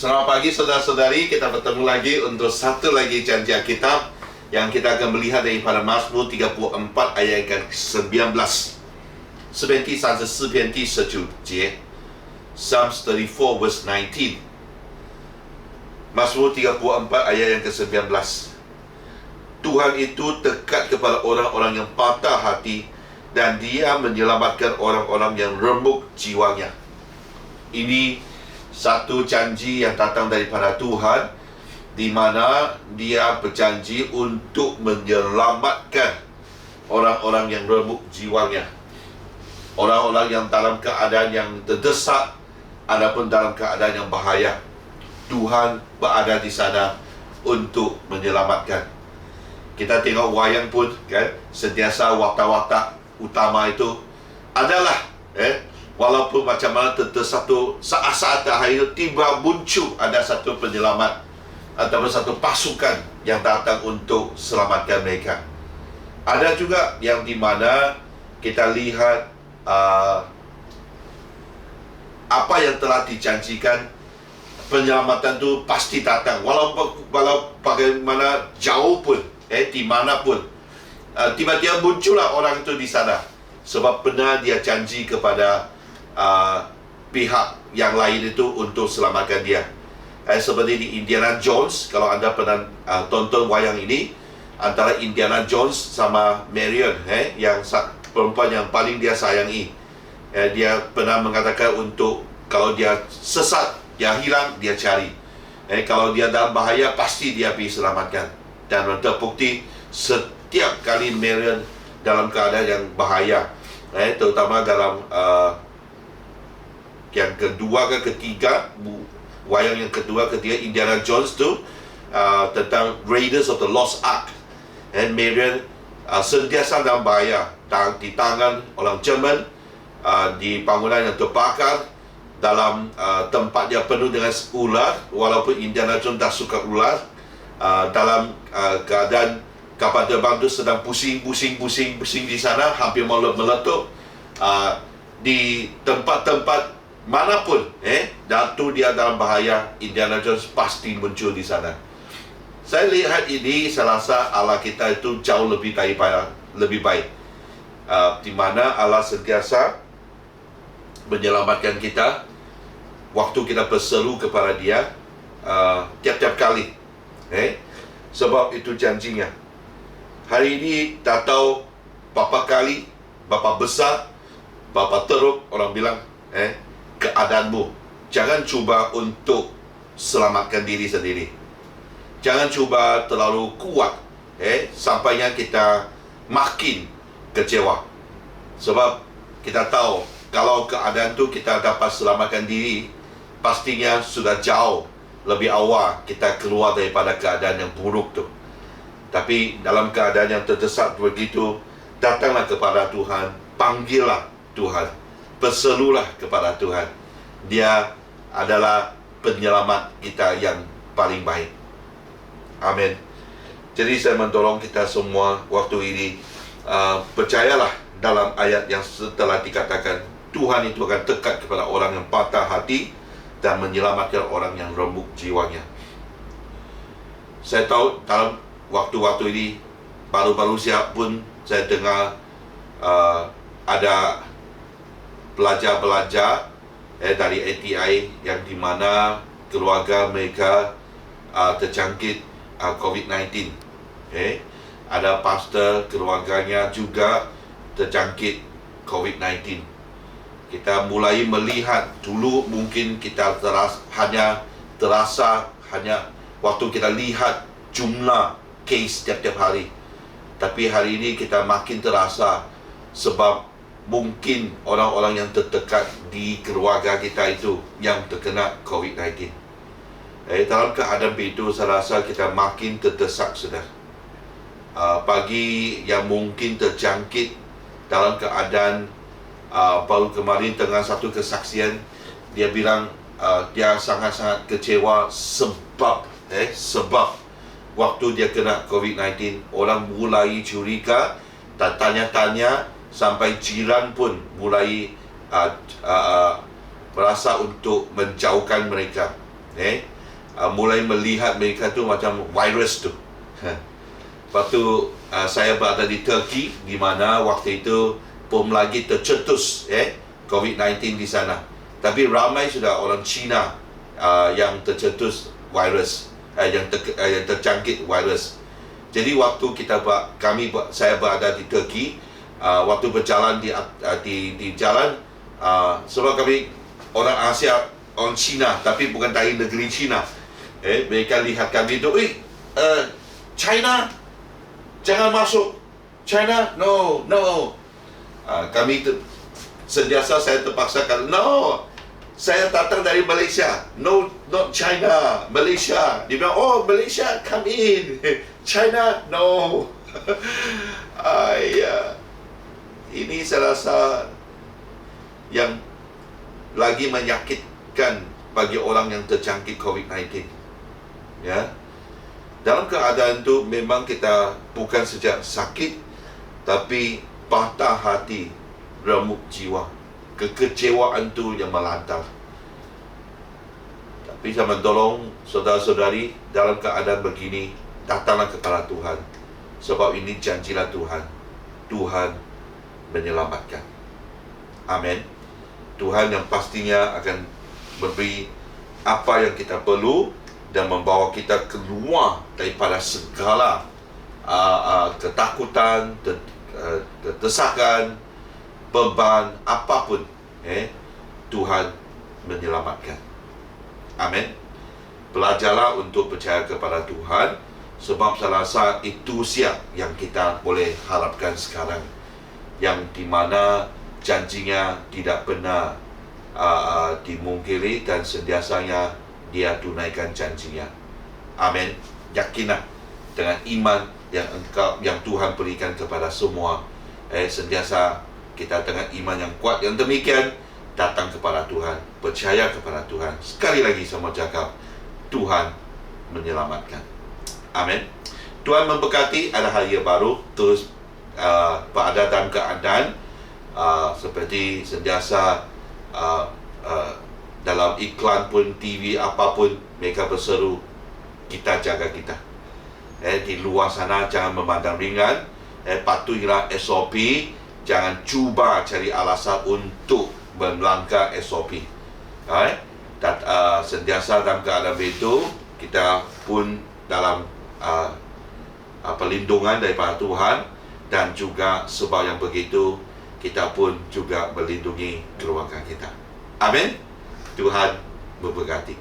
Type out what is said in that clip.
Selamat pagi saudara-saudari, kita bertemu lagi untuk satu lagi janji Alkitab yang kita akan melihat daripada Mazmur 34 ayat ke-19. 诗篇第19节 Psalms 34 verse 19. Mazmur 34 ayat yang ke-19. Tuhan itu dekat kepada orang-orang yang patah hati dan Dia menyelamatkan orang-orang yang remuk jiwanya. Ini satu janji yang datang daripada Tuhan, di mana Dia berjanji untuk menyelamatkan orang-orang yang remuk jiwanya, orang-orang yang dalam keadaan yang terdesak ataupun dalam keadaan yang bahaya. Tuhan berada di sana untuk menyelamatkan. Kita tengok wayang pun kan, sentiasa watak-watak utama itu adalah walaupun macam mana satu saat-saat terakhir tiba muncul ada satu penyelamat ataupun satu pasukan yang datang untuk selamatkan mereka. Ada juga yang di mana kita lihat apa yang telah dijanjikan, penyelamatan itu pasti datang walau bagaimana jauh pun, di mana pun, tiba-tiba muncullah orang itu di sana, sebab benar Dia janji kepada pihak yang lain itu untuk selamatkan dia. Seperti di Indiana Jones, kalau anda pernah tonton wayang ini, antara Indiana Jones sama Marion, yang perempuan yang paling dia sayangi, dia pernah mengatakan untuk kalau dia sesat, dia hilang, dia cari. Kalau dia dalam bahaya, pasti dia pergi selamatkan. Dan terbukti setiap kali Marion dalam keadaan yang bahaya, terutama dalam yang kedua ke ketiga, wayang yang kedua ketiga Indiana Jones tu, tentang Raiders of the Lost Ark, Marion sentiasa dalam bahaya, di tangan orang Jerman, di bangunan yang terbakar, dalam tempat yang penuh dengan ular, walaupun Indiana Jones tak suka ular, dalam keadaan kapal terbang tu sedang pusing di sana, hampir mau meletup, di tempat-tempat manapun, Datu dia dalam bahaya, Indiana Jones pasti muncul di sana. Saya lihat ini, saya rasa Allah kita itu jauh lebih baik, di mana Allah sentiasa menyelamatkan kita waktu kita berseru kepada Dia, tiap-tiap kali, sebab itu janjinya. Hari ini tak tahu berapa kali, berapa besar, berapa teruk orang bilang, keadaanmu. Jangan cuba untuk selamatkan diri sendiri. Jangan cuba terlalu kuat, sampainya kita makin kecewa. Sebab kita tahu kalau keadaan tu kita dapat selamatkan diri, pastinya sudah jauh lebih awal kita keluar daripada keadaan yang buruk tu. Tapi dalam keadaan yang terdesak begitu, datanglah kepada Tuhan, panggillah Tuhan, berserulah kepada Tuhan. Dia adalah penyelamat kita yang paling baik. Amin. Jadi saya mendorong kita semua waktu ini, percayalah dalam ayat yang setelah dikatakan, Tuhan itu akan dekat kepada orang yang patah hati dan menyelamatkan orang yang remuk jiwanya. Saya tahu dalam waktu-waktu ini, baru-baru siap pun saya dengar ada pelajar-pelajar dari ATI yang di mana keluarga mereka terjangkit COVID-19. Ada pastor keluarganya juga terjangkit COVID-19. Kita mulai melihat, dulu mungkin kita hanya terasa waktu kita lihat jumlah kes tiap-tiap hari. Tapi hari ini kita makin terasa, sebab mungkin orang-orang yang terdekat di keluarga kita itu yang terkena COVID-19. Dalam keadaan itu, saya rasa kita makin terdesak, saudara. Bagi yang mungkin terjangkit dalam keadaan, baru kemarin tengah satu kesaksian, dia bilang dia sangat-sangat kecewa sebab waktu dia kena COVID-19, orang mulai curiga dan tanya-tanya, sampai jiran pun mulai merasa untuk menjauhkan mereka. mulai melihat mereka tu macam virus tu. Lepas tu saya berada di Turki, di mana waktu itu pun lagi tercetus COVID-19 di sana. Tapi ramai sudah orang Cina yang tercetus virus, yang terjangkit virus. Jadi waktu saya berada di Turki, waktu berjalan di jalan, sebab kami orang Asia, orang Cina, tapi bukan dari negeri Cina. Mereka lihat kami tu, China, jangan masuk. China, no. Kami sentiasa saya terpaksa kata, no, saya datang dari Malaysia. No, not China, Malaysia. Dia bilang, oh Malaysia, come in. China, no. Ini saya rasa yang lagi menyakitkan bagi orang yang terjangkit COVID-19. Ya, dalam keadaan itu memang kita bukan saja sakit, tapi patah hati, remuk jiwa, kekecewaan itu yang melantang. Tapi saya tolong saudara-saudari, dalam keadaan begini, datanglah kepada Tuhan, sebab ini janjilah Tuhan. Tuhan menyelamatkan. Amin. Tuhan yang pastinya akan memberi apa yang kita perlu dan membawa kita keluar daripada segala ketakutan, desakan, beban, apapun. Tuhan menyelamatkan. Amin. Belajarlah untuk percaya kepada Tuhan, sebab saya rasa itu siap yang kita boleh harapkan sekarang, yang di mana janjinya tidak pernah dimungkiri dan sentiasanya Dia tunaikan janjinya. Amin. Yakinlah dengan iman yang Tuhan berikan kepada semua. Sentiasa kita dengan iman yang kuat yang demikian datang kepada Tuhan, percaya kepada Tuhan. Sekali lagi saya mau cakap, Tuhan menyelamatkan. Amin. Tuhan memberkati. Ada hari yang baru, terus berada dalam keadaan seperti sentiasa dalam iklan pun, TV apapun, mereka berseru kita jaga kita. Di luar sana jangan memandang ringan, patuhilah SOP, jangan cuba cari alasan untuk melanggar SOP. Sentiasa dalam keadaan itu, kita pun dalam perlindungan daripada Tuhan, dan juga sebab yang begitu kita pun juga melindungi keluarga kita. Amin. Tuhan memberkati.